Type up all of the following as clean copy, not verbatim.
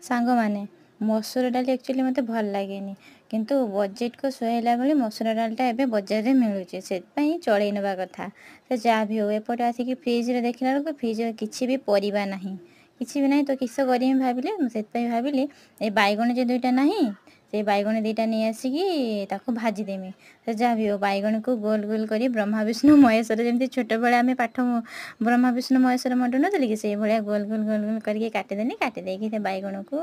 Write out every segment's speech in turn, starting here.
ସାଙ୍ଗମାନେ ମସୁର ଡାଲି ଆକ୍ଚୁଆଲି ମୋତେ ଭଲ ଲାଗେନି, କିନ୍ତୁ ବଜେଟକୁ ସୁହାଇଲା ଭଳି ମସୁର ଡାଲିଟା ଏବେ ବଜାରରେ ମିଳୁଛି, ସେଥିପାଇଁ ଚଳେଇ ନେବା କଥା। ସେ ଯାହା ବି ହଉ, ଏପଟେ ଆସିକି ଫ୍ରିଜରେ ଦେଖିଲା ବେଳକୁ ଫ୍ରିଜରେ କିଛି ବି ପରିବା ନାହିଁ, କିଛି ବି ନାହିଁ। ତ କିସ କରିବି ଭାବିଲି, ମୁଁ ସେଥିପାଇଁ ଭାବିଲି ଏଇ ବାଇଗଣ ଯେ ଦୁଇଟା ନାହିଁ, ସେଇ ବାଇଗଣ ଦୁଇଟା ନେଇ ଆସିକି ତାକୁ ଭାଜିଦେମି। ସେ ଯାହା ବି ହଉ, ବାଇଗଣକୁ ଗୋଲ ଗୋଲ କରି ବ୍ରହ୍ମା ବିଷ୍ଣୁ ମହେଶ୍ୱର, ଯେମିତି ଛୋଟବେଳେ ଆମେ ପାଠ ବ୍ରହ୍ମା ବିଷ୍ଣୁ ମହେଶ୍ୱର ମଣ୍ଡୁ ନଥିଲି କି, ସେଇଭଳିଆ ଗୋଲ ଗୋଲ ଗୋଲ ଗୋଲ କରିକି କାଟିଦେଲି। କାଟି ଦେଇକି ସେ ବାଇଗଣକୁ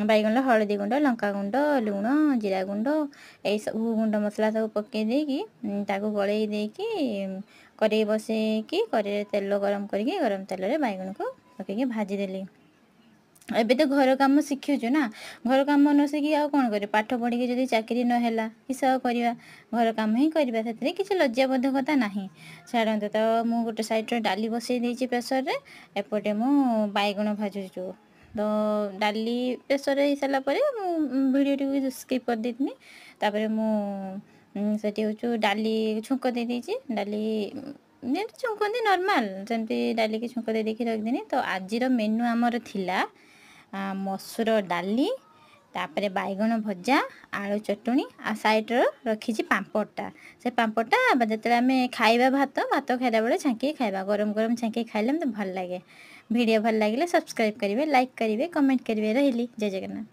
ବାଇଗଣର ହଳଦୀ ଗୁଣ୍ଡ, ଲଙ୍କାଗୁଣ୍ଡ, ଲୁଣ, ଜିରା ଗୁଣ୍ଡ, ଏଇସବୁ ଗୁଣ୍ଡ ମସଲା ସବୁ ପକାଇ ଦେଇକି ତାକୁ ଗୋଳେଇ ଦେଇକି କଡ଼େଇ ବସେଇକି କଡ଼େଇରେ ତେଲ ଗରମ କରିକି ଗରମ ତେଲରେ ବାଇଗଣକୁ ପକାଇକି ଭାଜିଦେଲି। ଏବେ ତ ଘର କାମ ଶିଖୁଛୁ ନା, ଘର କାମ ନ ଶିଖି ଆଉ କ'ଣ କରିବ? ପାଠ ପଢ଼ିକି ଯଦି ଚାକିରି ନ ହେଲା କିସ ଆଉ କରିବା? ଘର କାମ ହିଁ କରିବା, ସେଥିରେ କିଛି ଲଜ୍ଜାବୋଧକତା ନାହିଁ। ଛାଡ଼ନ୍ତୁ। ତ ମୁଁ ଗୋଟେ ସାଇଡ଼୍ରେ ଡାଲି ବସେଇ ଦେଇଛି ପ୍ରେସରରେ, ଏପଟେ ମୁଁ ବାଇଗଣ ଭାଜୁଛୁ। ତ ଡାଲି ପ୍ରେସରରେ ହେଇସାରିଲା ପରେ ମୁଁ ଭିଡ଼ିଓଟିକୁ ସ୍କିପ୍ କରିଦେଇଥିଲି। ତାପରେ ମୁଁ ସେଠି ହେଉଛୁ ଡାଲି ଛୁଙ୍କ ଦେଇଦେଇଛି। ଡାଲି ଯେମିତି ଛୁଙ୍କନ୍ତି ନର୍ମାଲ, ସେମିତି ଡାଲିକି ଛୁଙ୍କ ଦେଇକି ରଖିଦେନି। ତ ଆଜିର ମେନୁ ଆମର ଥିଲା ମସୁର ଡାଲି, ତାପରେ ବାଇଗଣ ଭଜା, ଆଳୁ ଚଟଣି, ଆଉ ସାଇଡ଼୍ର ରଖିଛି ପାମ୍ପଡ଼ଟା। ସେ ପାମ୍ପଡ଼ଟା ଯେତେବେଳେ ଆମେ ଖାଇବା ଭାତ ଖାଇଲା ବେଳେ ଛାଙ୍କିକି ଖାଇବା, ଗରମ ଗରମ ଛାଙ୍କିକି ଖାଇଲେ ମୋତେ ଭଲ ଲାଗେ। ଭିଡ଼ିଓ ଭଲ ଲାଗିଲେ ସବସ୍କ୍ରାଇବ୍ କରିବେ, ଲାଇକ୍ କରିବେ, କମେଣ୍ଟ କରିବେ। ରହିଲି, ଜୟ ଜଗନ୍ନାଥ।